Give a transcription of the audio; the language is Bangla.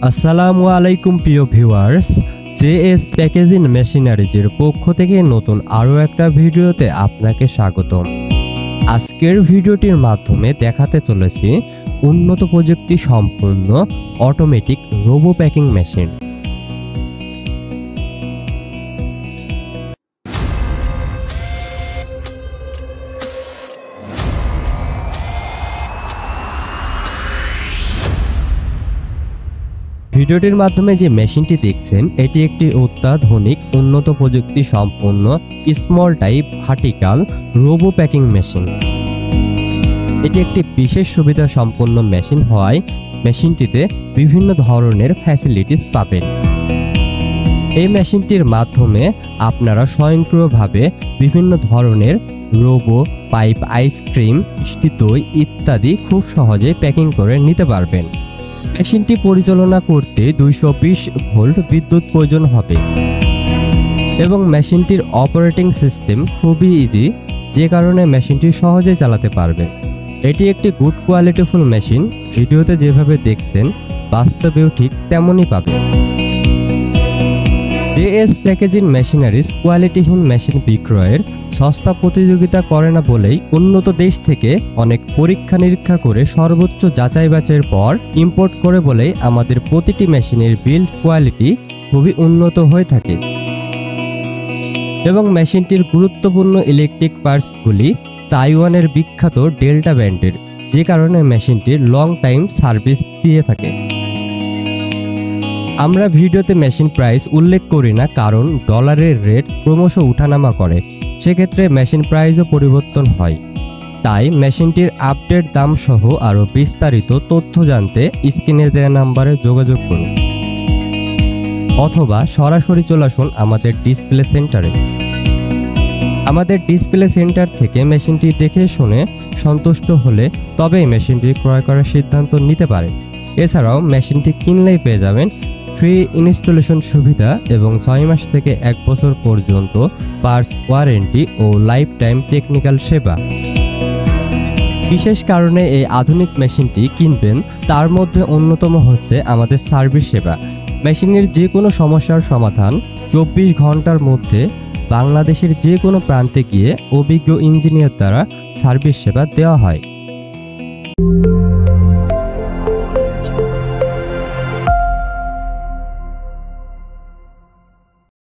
আসসালামু আলাইকুম প্রিয় ভিউয়ার্স, জেএস প্যাকেজিং মেশিনারিজের পক্ষ থেকে নতুন আরও একটা ভিডিওতে আপনাকে স্বাগতম। আজকের ভিডিওটির মাধ্যমে দেখাতে চলেছি উন্নত প্রযুক্তি সম্পন্ন অটোমেটিক রোবো প্যাকিং মেশিন। ভিডিওটির মাধ্যমে যে মেশিনটি দেখছেন এটি একটি অত্যাধুনিক উন্নত প্রযুক্তি সম্পন্ন small type vertical robo packing machine. এটি একটি বিশেষ সুবিধা সম্পন্ন মেশিন হওয়ায় মেশিনটিতে বিভিন্ন ধরনের ফ্যাসিলিটিস পাবেন। এই মেশিনটির মাধ্যমে আপনারা স্বয়ংক্রিয়ভাবে বিভিন্ন ধরনের রোবো, পাইপ, আইসক্রিম, মিষ্টি দই ইত্যাদি খুব সহজে প্যাকিং করে নিতে পারবেন। মেশিনটি পরিচালনা করতে 220 ভোল্ট বিদ্যুৎ প্রয়োজন হবে এবং মেশিনটির অপারেটিং সিস্টেম খুবই ইজি, যে কারণে মেশিনটি সহজে চালাতে পারবেন। এটি একটি গুড কোয়ালিটিফুল মেশিন। ভিডিওতে যেভাবে দেখছেন বাস্তবেও ঠিক তেমনই পাবেন। জেএস প্যাকেজিং মেশিনারিজ কোয়ালিটিহীন মেশিন বিক্রয়ের সস্তা প্রতিযোগিতা করে না বলেই উন্নত দেশ থেকে অনেক পরীক্ষা নিরীক্ষা করে সর্বোচ্চ যাচাই বাছাইয়ের পর ইম্পোর্ট করে বলেই আমাদের প্রতিটি মেশিনের বিল্ড কোয়ালিটি খুবই উন্নত হয়ে থাকে এবং মেশিনটির গুরুত্বপূর্ণ ইলেকট্রিক পার্টসগুলি তাইওয়ানের বিখ্যাত ডেল্টা ব্র্যান্ডের, যে কারণে মেশিনটির লং টাইম সার্ভিস দিয়ে থাকে। আমরা ভিডিওতে মেশিন প্রাইস উল্লেখ করি না, কারণ ডলারের রেট ক্রমশ উঠানামা করে, সেক্ষেত্রে মেশিন প্রাইসও পরিবর্তন হয়। তাই মেশিনটির আপডেট দাম সহ আরও বিস্তারিত তথ্য জানতে স্ক্রিনে দেওয়া নাম্বারে যোগাযোগ করুন অথবা সরাসরি চলে আসুন আমাদের ডিসপ্লে সেন্টারে। আমাদের ডিসপ্লে সেন্টার থেকে মেশিনটি দেখে শুনে সন্তুষ্ট হলে তবেই মেশিনটি ক্রয় করার সিদ্ধান্ত নিতে পারেন। এছাড়াও মেশিনটি কিনলেই পেয়ে যাবেন ফ্রি ইনস্টলেশন সুবিধা এবং 6 মাস থেকে 1 বছর পর্যন্ত পার্টস ওয়ারেন্টি ও লাইফ টাইম টেকনিক্যাল সেবা। বিশেষ কারণে এই আধুনিক মেশিনটি কিনবেন, তার মধ্যে অন্যতম হচ্ছে আমাদের সার্ভিস সেবা। মেশিনের যে কোনো সমস্যার সমাধান 24 ঘন্টার মধ্যে বাংলাদেশের যে কোনো প্রান্তে গিয়ে অভিজ্ঞ ইঞ্জিনিয়ার দ্বারা সার্ভিস সেবা দেওয়া হয়।